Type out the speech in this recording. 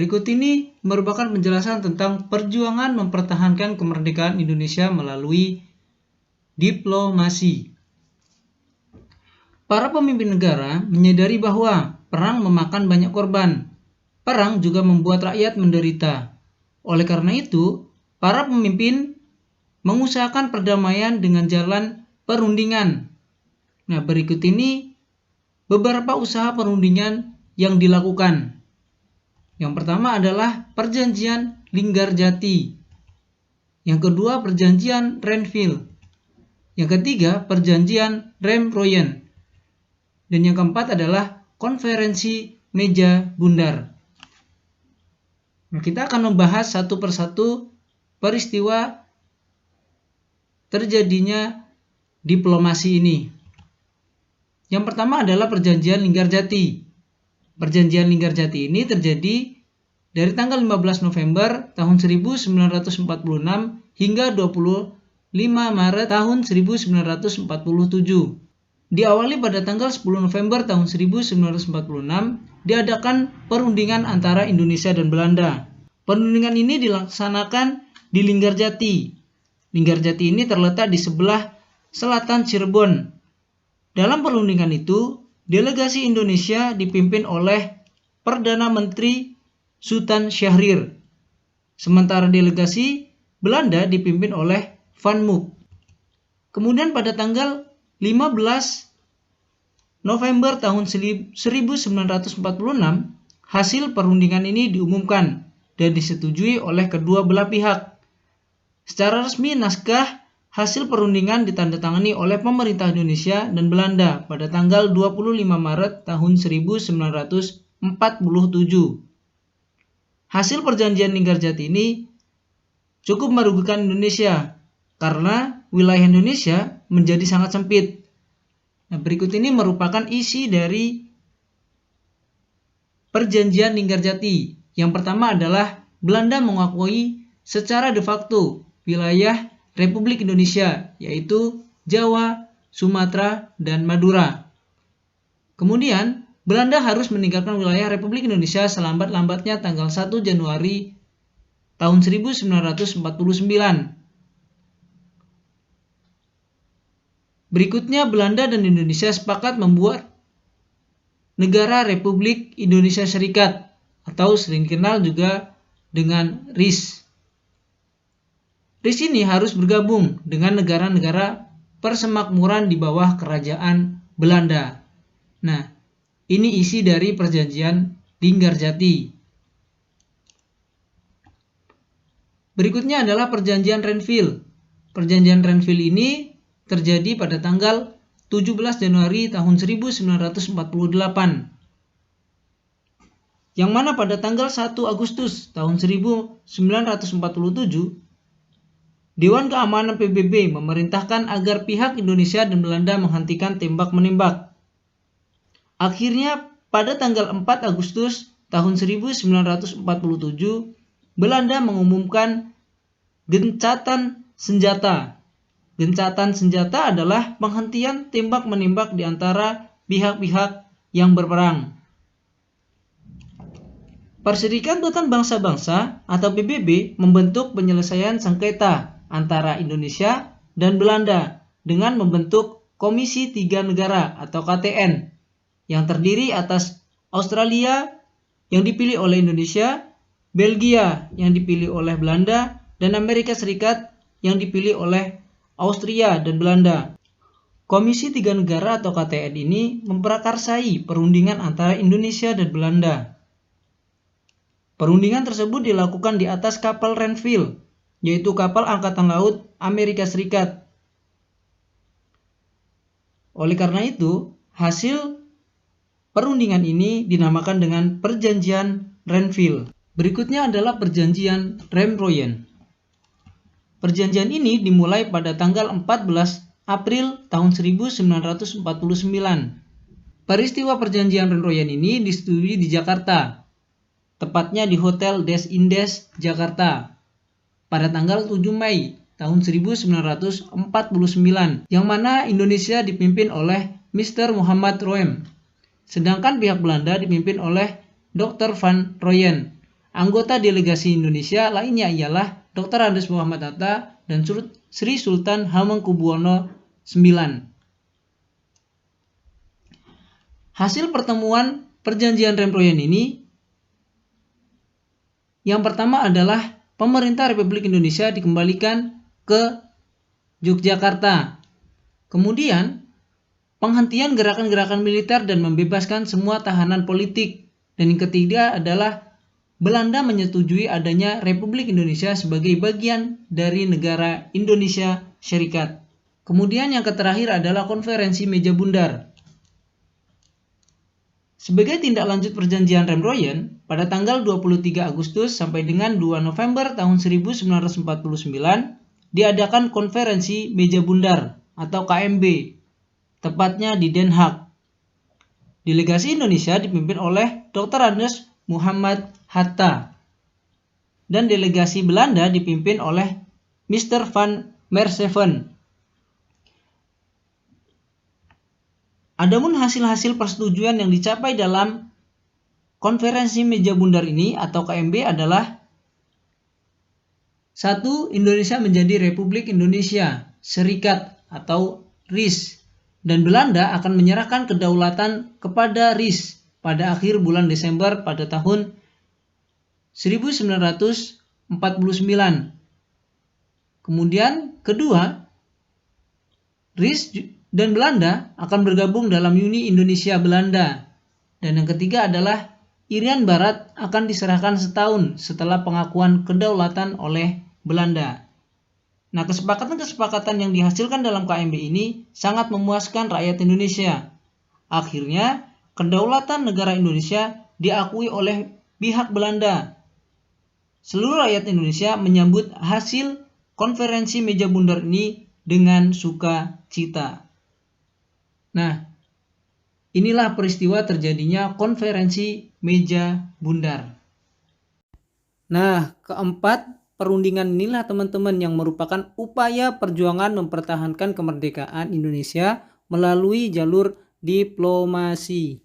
Berikut ini merupakan penjelasan tentang perjuangan mempertahankan kemerdekaan Indonesia melalui diplomasi. Para pemimpin negara menyadari bahwa perang memakan banyak korban. Perang juga membuat rakyat menderita. Oleh karena itu, para pemimpin mengusahakan perdamaian dengan jalan perundingan. Nah, berikut ini beberapa usaha perundingan yang dilakukan. Yang pertama adalah Perjanjian Linggarjati. Yang kedua, Perjanjian Renville. Yang ketiga, Perjanjian Remroyen. Dan yang keempat adalah Konferensi Meja Bundar. Nah, kita akan membahas satu persatu peristiwa terjadinya diplomasi ini. Yang pertama adalah Perjanjian Linggarjati. Perjanjian Linggarjati ini terjadi dari tanggal 15 November tahun 1946 hingga 25 Maret tahun 1947. Diawali pada tanggal 10 November tahun 1946, diadakan perundingan antara Indonesia dan Belanda. Perundingan ini dilaksanakan di Linggarjati. Linggarjati ini terletak di sebelah selatan Cirebon. Dalam perundingan itu, delegasi Indonesia dipimpin oleh Perdana Menteri Sultan Syahrir. Sementara delegasi Belanda dipimpin oleh Van Mook. Kemudian pada tanggal 15 November tahun 1946, hasil perundingan ini diumumkan dan disetujui oleh kedua belah pihak. Secara resmi, naskah hasil perundingan ditandatangani oleh pemerintah Indonesia dan Belanda pada tanggal 25 Maret tahun 1947. Hasil perjanjian Linggarjati ini cukup merugikan Indonesia karena wilayah Indonesia menjadi sangat sempit. Nah, berikut ini merupakan isi dari Perjanjian Linggarjati. Yang pertama adalah Belanda mengakui secara de facto wilayah Republik Indonesia, yaitu Jawa, Sumatera, dan Madura. Kemudian, Belanda harus meninggalkan wilayah Republik Indonesia selambat-lambatnya tanggal 1 Januari tahun 1949. Berikutnya, Belanda dan Indonesia sepakat membuat negara Republik Indonesia Serikat, atau sering dikenal juga dengan RIS. RIS ini harus bergabung dengan negara-negara persemakmuran di bawah kerajaan Belanda. Nah, ini isi dari Perjanjian Linggarjati. Berikutnya adalah Perjanjian Renville. Perjanjian Renville ini terjadi pada tanggal 17 Januari tahun 1948. Yang mana pada tanggal 1 Agustus tahun 1947, Dewan Keamanan PBB memerintahkan agar pihak Indonesia dan Belanda menghentikan tembak-menembak. Akhirnya, pada tanggal 4 Agustus tahun 1947, Belanda mengumumkan gencatan senjata. Gencatan senjata adalah penghentian tembak-menembak di antara pihak-pihak yang berperang. Perserikatan Bangsa-Bangsa atau PBB membentuk penyelesaian sengketa antara Indonesia dan Belanda dengan membentuk Komisi Tiga Negara atau KTN yang terdiri atas Australia yang dipilih oleh Indonesia, Belgia yang dipilih oleh Belanda, dan Amerika Serikat yang dipilih oleh Austria dan Belanda. Komisi Tiga Negara atau KTN ini memprakarsai perundingan antara Indonesia dan Belanda. Perundingan tersebut dilakukan di atas kapal Renville, yaitu kapal Angkatan Laut Amerika Serikat. Oleh karena itu, hasil perundingan ini dinamakan dengan Perjanjian Renville. Berikutnya adalah Perjanjian Remroyen. Perjanjian ini dimulai pada tanggal 14 April tahun 1949. Peristiwa Perjanjian Remroyen ini disetujui di Jakarta, tepatnya di Hotel Des Indes, Jakarta, pada tanggal 7 Mei tahun 1949, yang mana Indonesia dipimpin oleh Mr. Muhammad Roem, sedangkan pihak Belanda dipimpin oleh Dr. Van Rooyen Anggota delegasi Indonesia lainnya ialah Dr. Andes Muhammad Hatta dan Sri Sultan Hamengkubuwono IX. Hasil pertemuan perjanjian Remproyen ini, yang pertama adalah pemerintah Republik Indonesia dikembalikan ke Yogyakarta. Kemudian, penghentian gerakan-gerakan militer dan membebaskan semua tahanan politik. Dan yang ketiga adalah Belanda menyetujui adanya Republik Indonesia sebagai bagian dari negara Indonesia Serikat. Kemudian yang terakhir adalah konferensi meja bundar. Sebagai tindak lanjut perjanjian Remproyen, pada tanggal 23 Agustus sampai dengan 2 November tahun 1949 diadakan konferensi meja bundar atau KMB, tepatnya di Den Haag. Delegasi Indonesia dipimpin oleh Dr. Andes Muhammad Hatta dan delegasi Belanda dipimpin oleh Mr. van Mershoven. Adapun hasil-hasil persetujuan yang dicapai dalam konferensi meja bundar ini atau KMB adalah: 1. Indonesia menjadi Republik Indonesia Serikat atau RIS, dan Belanda akan menyerahkan kedaulatan kepada RIS pada akhir bulan Desember pada tahun 1949. Kemudian kedua, RIS dan Belanda akan bergabung dalam Uni Indonesia Belanda. Dan yang ketiga adalah Irian Barat akan diserahkan setahun setelah pengakuan kedaulatan oleh Belanda. Nah, kesepakatan-kesepakatan yang dihasilkan dalam KMB ini sangat memuaskan rakyat Indonesia. Akhirnya, kedaulatan negara Indonesia diakui oleh pihak Belanda. Seluruh rakyat Indonesia menyambut hasil konferensi meja bundar ini dengan sukacita. Nah, inilah peristiwa terjadinya konferensi meja bundar. Nah, keempat, perundingan inilah teman-teman yang merupakan upaya perjuangan mempertahankan kemerdekaan Indonesia melalui jalur diplomasi.